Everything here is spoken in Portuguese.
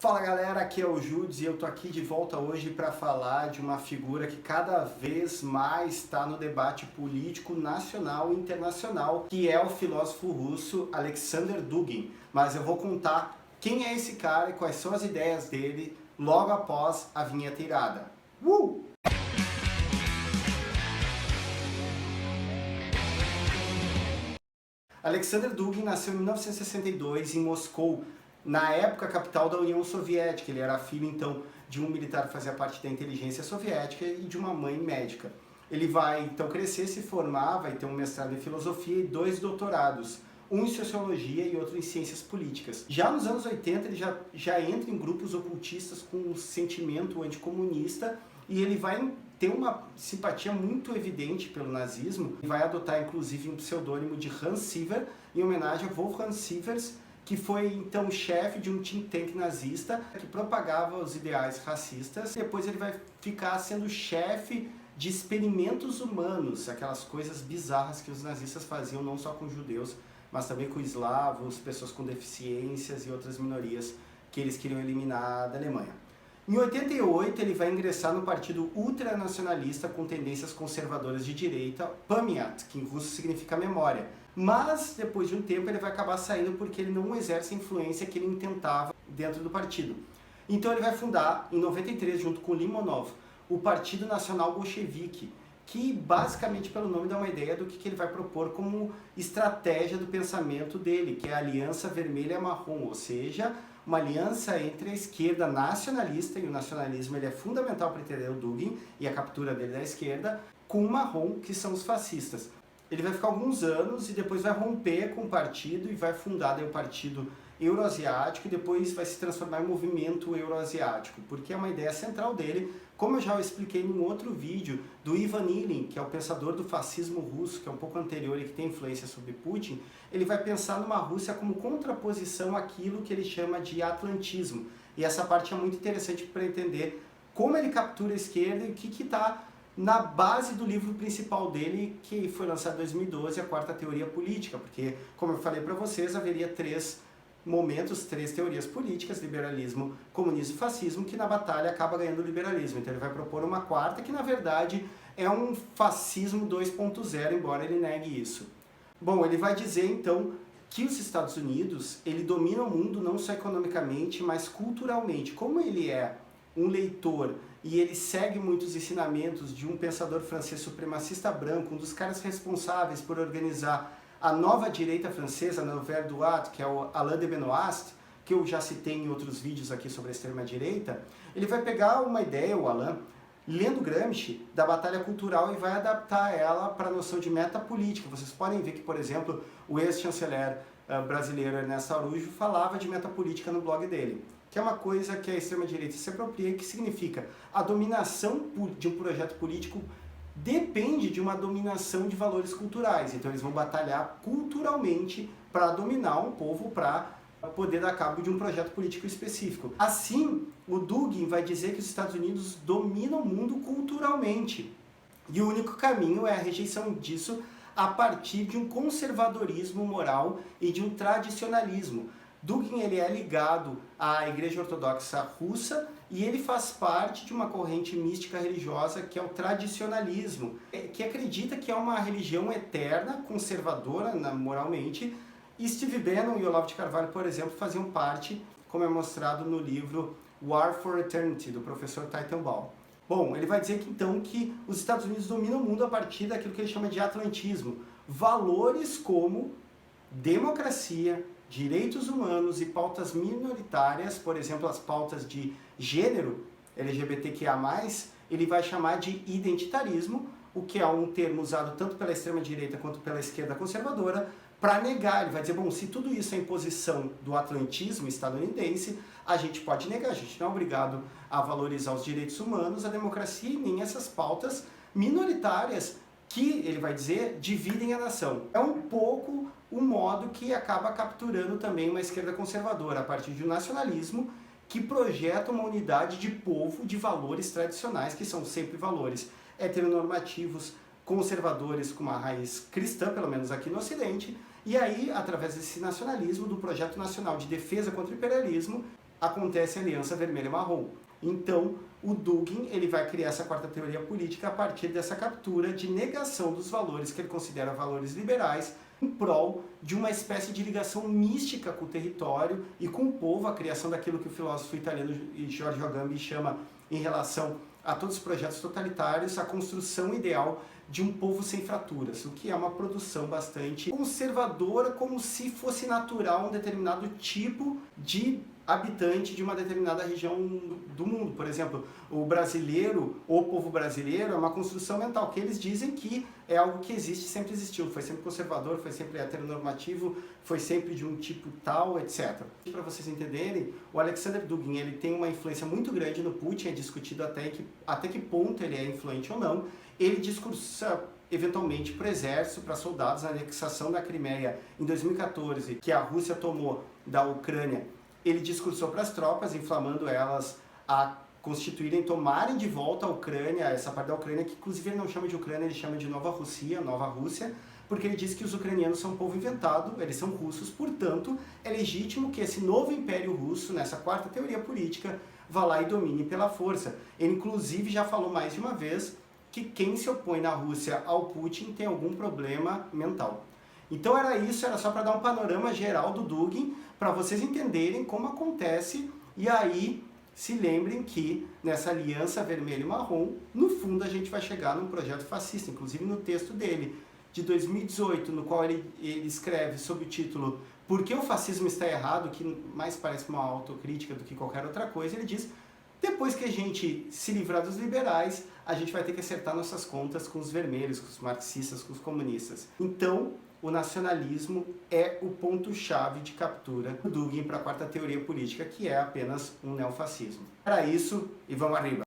Fala galera, aqui é o Judes e eu tô aqui de volta hoje para falar de uma figura que cada vez mais está no debate político nacional e internacional, que é o filósofo russo Alexander Dugin. Mas eu vou contar quem é esse cara e quais são as ideias dele logo após a vinheta irada. Alexander Dugin nasceu em 1962 em Moscou, na época capital da União Soviética. Ele era filho então de um militar que fazia parte da inteligência soviética e de uma mãe médica. Ele vai então crescer, se formar, vai ter um mestrado em filosofia e 2 doutorados, um em sociologia e outro em ciências políticas. Já nos anos 80 ele já entra em grupos ocultistas com um sentimento anticomunista e ele vai ter uma simpatia muito evidente pelo nazismo e vai adotar inclusive um pseudônimo de Hans Siever em homenagem a Wolfgang Sievers, que foi então chefe de um think tank nazista que propagava os ideais racistas. Depois ele vai ficar sendo chefe de experimentos humanos, aquelas coisas bizarras que os nazistas faziam não só com judeus, mas também com eslavos, pessoas com deficiências e outras minorias que eles queriam eliminar da Alemanha. Em 88 ele vai ingressar no partido ultranacionalista com tendências conservadoras de direita, Pamyat, que em russo significa memória. Mas depois de um tempo ele vai acabar saindo porque ele não exerce a influência que ele intentava dentro do partido. Então ele vai fundar, em 93, junto com Limonov, o Partido Nacional Bolchevique, que basicamente pelo nome dá uma ideia do que ele vai propor como estratégia do pensamento dele, que é a Aliança Vermelha-Marrom, ou seja, uma aliança entre a esquerda nacionalista, e o nacionalismo ele é fundamental para entender o Dugin e a captura dele da esquerda, com o marrom, que são os fascistas. Ele vai ficar alguns anos e depois vai romper com o partido e vai fundar daí o Partido Euroasiático e depois vai se transformar em Movimento Euroasiático, porque é uma ideia central dele, como eu já expliquei em um outro vídeo, do Ivan Ilyin, que é o pensador do fascismo russo, que é um pouco anterior e que tem influência sobre Putin. Ele vai pensar numa Rússia como contraposição àquilo que ele chama de atlantismo. E essa parte é muito interessante para entender como ele captura a esquerda e o que está na base do livro principal dele, que foi lançado em 2012, A Quarta Teoria Política, porque, como eu falei para vocês, haveria 3 teorias políticas, liberalismo, comunismo e fascismo, que na batalha acaba ganhando o liberalismo. Então ele vai propor uma quarta que, na verdade, é um fascismo 2.0, embora ele negue isso. Bom, ele vai dizer, então, que os Estados Unidos, ele domina o mundo não só economicamente, mas culturalmente. Como ele é um leitor e ele segue muitos ensinamentos de um pensador francês supremacista branco, um dos caras responsáveis por organizar a nova direita francesa, a Nouvelle Droite, que é o Alain de Benoist, que eu já citei em outros vídeos aqui sobre a extrema-direita, ele vai pegar uma ideia, o Alain, lendo Gramsci, da batalha cultural e vai adaptar ela para a noção de metapolítica. Vocês podem ver que, por exemplo, o ex-chanceler brasileiro Ernesto Araújo falava de metapolítica no blog dele, que é uma coisa que a extrema-direita se apropria, que significa a dominação de um projeto político depende de uma dominação de valores culturais. Então eles vão batalhar culturalmente para dominar um povo, para poder dar cabo de um projeto político específico. Assim, o Dugin vai dizer que os Estados Unidos dominam o mundo culturalmente. E o único caminho é a rejeição disso a partir de um conservadorismo moral e de um tradicionalismo. Dugin ele é ligado à Igreja Ortodoxa Russa e ele faz parte de uma corrente mística religiosa que é o tradicionalismo, que acredita que é uma religião eterna, conservadora moralmente. E Steve Bannon e Olavo de Carvalho, por exemplo, faziam parte, como é mostrado no livro War for Eternity, do professor Teitelbaum. Bom, ele vai dizer que então que os Estados Unidos dominam o mundo a partir daquilo que ele chama de atlantismo. Valores como democracia, direitos humanos e pautas minoritárias, por exemplo, as pautas de gênero, LGBTQIA+, ele vai chamar de identitarismo, o que é um termo usado tanto pela extrema-direita quanto pela esquerda conservadora, para negar. Ele vai dizer, bom, se tudo isso é imposição do atlantismo estadunidense, a gente pode negar, a gente não é obrigado a valorizar os direitos humanos, a democracia e nem essas pautas minoritárias que, ele vai dizer, dividem a nação. É um pouco o modo que acaba capturando também uma esquerda conservadora, a partir de um nacionalismo que projeta uma unidade de povo de valores tradicionais, que são sempre valores heteronormativos, conservadores com uma raiz cristã, pelo menos aqui no Ocidente, e aí, através desse nacionalismo, do projeto nacional de defesa contra o imperialismo, acontece a Aliança Vermelha e Marrom. Então, o Dugin ele vai criar essa quarta teoria política a partir dessa captura de negação dos valores que ele considera valores liberais em prol de uma espécie de ligação mística com o território e com o povo, a criação daquilo que o filósofo italiano Giorgio Agamben chama, em relação a todos os projetos totalitários, a construção ideal de um povo sem fraturas, o que é uma produção bastante conservadora, como se fosse natural um determinado tipo de habitante de uma determinada região do mundo. Por exemplo, o brasileiro, o povo brasileiro, é uma construção mental, que eles dizem que é algo que existe, sempre existiu, foi sempre conservador, foi sempre heteronormativo, foi sempre de um tipo tal, etc. Para vocês entenderem, o Alexander Dugin ele tem uma influência muito grande no Putin, é discutido até que ponto ele é influente ou não. Ele discursa eventualmente para o exército, para soldados, na anexação da Crimeia em 2014, que a Rússia tomou da Ucrânia. Ele discursou para as tropas, inflamando elas a constituírem, tomarem de volta a Ucrânia, essa parte da Ucrânia, que inclusive ele não chama de Ucrânia, ele chama de Nova Rússia, porque ele diz que os ucranianos são um povo inventado, eles são russos, portanto, é legítimo que esse novo império russo, nessa quarta teoria política, vá lá e domine pela força. Ele inclusive já falou mais de uma vez que quem se opõe na Rússia ao Putin tem algum problema mental. Então era isso, era só para dar um panorama geral do Dugin, para vocês entenderem como acontece, e aí se lembrem que nessa aliança vermelho e marrom, no fundo a gente vai chegar num projeto fascista, inclusive no texto dele, de 2018, no qual ele escreve sob o título Por que o fascismo está errado, que mais parece uma autocrítica do que qualquer outra coisa, ele diz: depois que a gente se livrar dos liberais, a gente vai ter que acertar nossas contas com os vermelhos, com os marxistas, com os comunistas. Então, o nacionalismo é o ponto-chave de captura do Dugin para a quarta teoria política, que é apenas um neofascismo. Era isso, e vamos arriba!